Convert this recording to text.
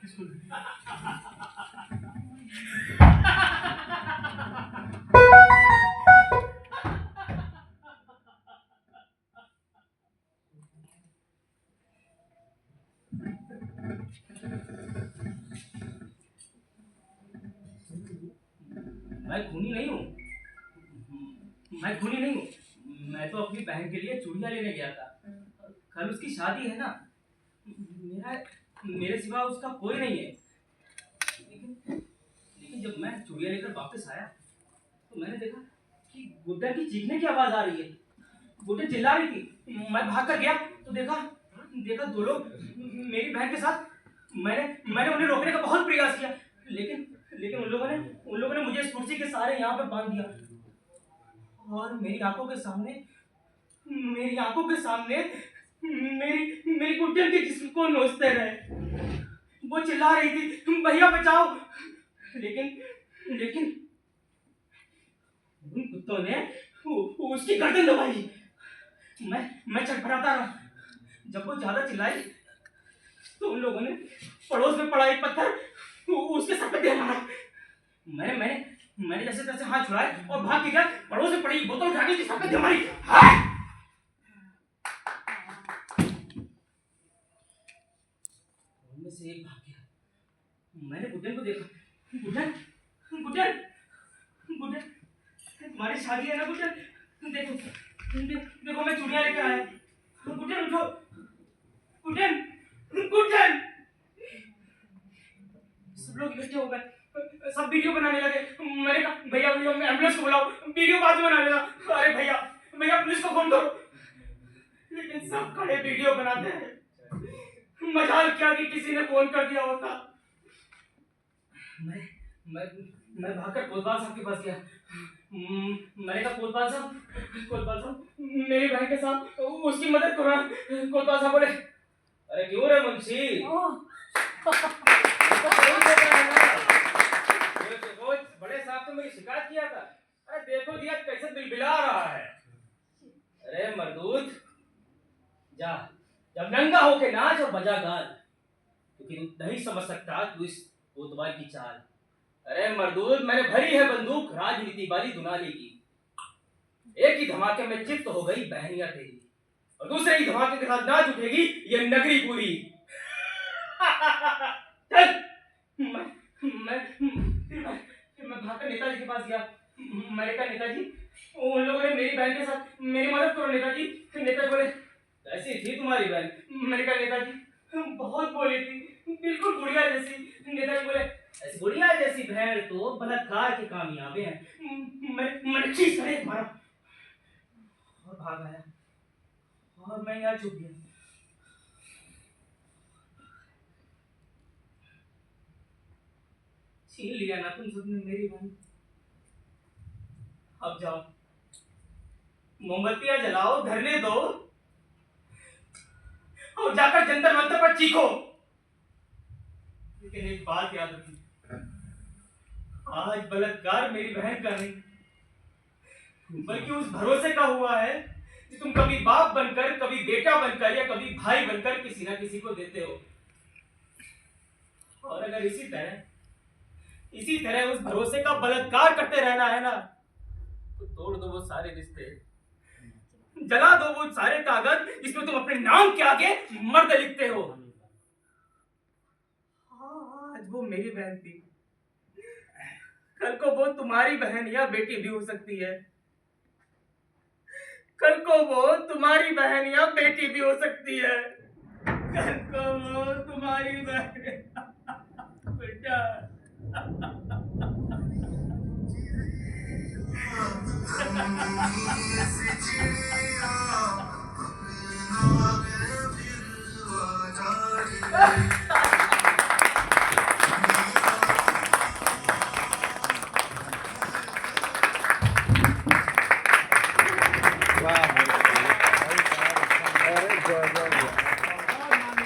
मैं खूनी नहीं हूँ। मैं खूनी नहीं हूँ। मैं तो अपनी बहन के लिए चूड़ियाँ लेने गया था। कल उसकी शादी है ना। मेरे सिवा उसका कोई नहीं है। लेकिन जब मैं चूड़ियाँ लेकर वापस आया तो मैंने देखा कि गुड्डन की चीखने की आवाज आ रही है। गुड्डन चिल्ला रही थी। मैं भाग कर गया तो देखा दो लोग मेरी बहन के साथ। मैंने उन्हें रोकने का बहुत प्रयास किया, लेकिन उन लोगों ने मुझे इस कुर्सी के सहारे यहाँ पे बांध दिया और मेरी आंखों के सामने मेरी गुड्डन के जिस्म को नोचते रहे। वो चिल्ला रही थी, भैया बचाओ। लेकिन उन कुत्तों ने उसकी गर्दन दबाई। मैं छटपटाता रहा। जब वो ज्यादा चिल्लाई तो उन लोगों ने पड़ोस में पड़ा एक पत्थर उसके सर पे दे मारा। मैंने जैसे तैसे हाथ छुड़ाए और भाग के गया। पड़ोस में पड़ी बोतल उठा के उसके सर पे दे मारी। उनमें से एक भाग गया। मैंने गुड्डन को देखा। गुड्डन तुम्हारी शादी है ना गुड्डन? देखो मैं चूड़ियां लेकर आया। गुड्डन उठो। गुड्डन सब लोग इकट्ठे हो गए। सब वीडियो बनाने लगे। मैंने कहा भैया एम्बुलेंस को बुलाओ, वीडियो बाद में बनाने लगा। अरे भैया पुलिस को फोन करो। लेकिन सब खड़े वीडियो बनाते हैं। मजाल क्या कि किसी ने फोन कर दिया होता। मैं भागकर कोतवाल साहब के पास गया। मैंने कहा कोतवाल साहब मेरी बहन के साथ उसकी मदद करो। कोतवाल साहब बोले अरे क्यों रे मुंशी, बड़े साहब तो मेरी शिकायत किया था। अरे देखो दिया कैसे बिलबिला रहा है। अरे मर्दूद जा, जब नंगा होके नाच और बजा गाल, क्योंकि तू नहीं समझ सकता तू इस कोतवाल की चाल। अरे मर्दूद मैंने भरी है बंदूक राजनीति वाली दुनाली की। एक ही धमाके में चित्त हो गई बहनिया तेरी और दूसरे ही धमाके के साथ नाच उठेगी ये नगरी पूरी। चल मैं भागकर नेताजी के पास गया। मैंने कहा नेताजी उन लोगों ने मेरी बहन के साथ मेरी मदद करो नेताजी। नेताजी बोले कैसी थी तुम्हारी बहन? मैंने कहा नेताजी बहुत बोली थी, बिल्कुल गुड़िया जैसी। नेताजी बोले ऐसी गुड़िया जैसी बहन तो बलात्कार के कामयाबे हैं। मैंने खींच कर एक मारा और भाग आया और मैं यहाँ चुप गया। छीन लिया ना तुम सबने मेरी बहन। अब जाओ मोमबत्तियां जलाओ, धरने दो और जाकर जंतर मंतर पर चीखो। लेकिन एक बात याद रखी, आज बलात्कार मेरी बहन का नहीं बल्कि उस भरोसे का हुआ है कि तुम कभी बाप बनकर, कभी बेटा बनकर या कभी भाई बनकर किसी ना किसी को देते हो। और अगर इसी तरह उस भरोसे का बलात्कार करते रहना है ना तो तोड़ दो वो सारे रिश्ते, जला दो वो सारे कागज जिसमें तुम अपने नाम के आगे मर्द लिखते हो। आज वो मेरी बहन थी, कल को वो तुम्हारी बहन या बेटी भी हो सकती है। कल को वो तुम्हारी बहन या बेटी भी हो सकती है। कल को वो तुम्हारी बहन बेटा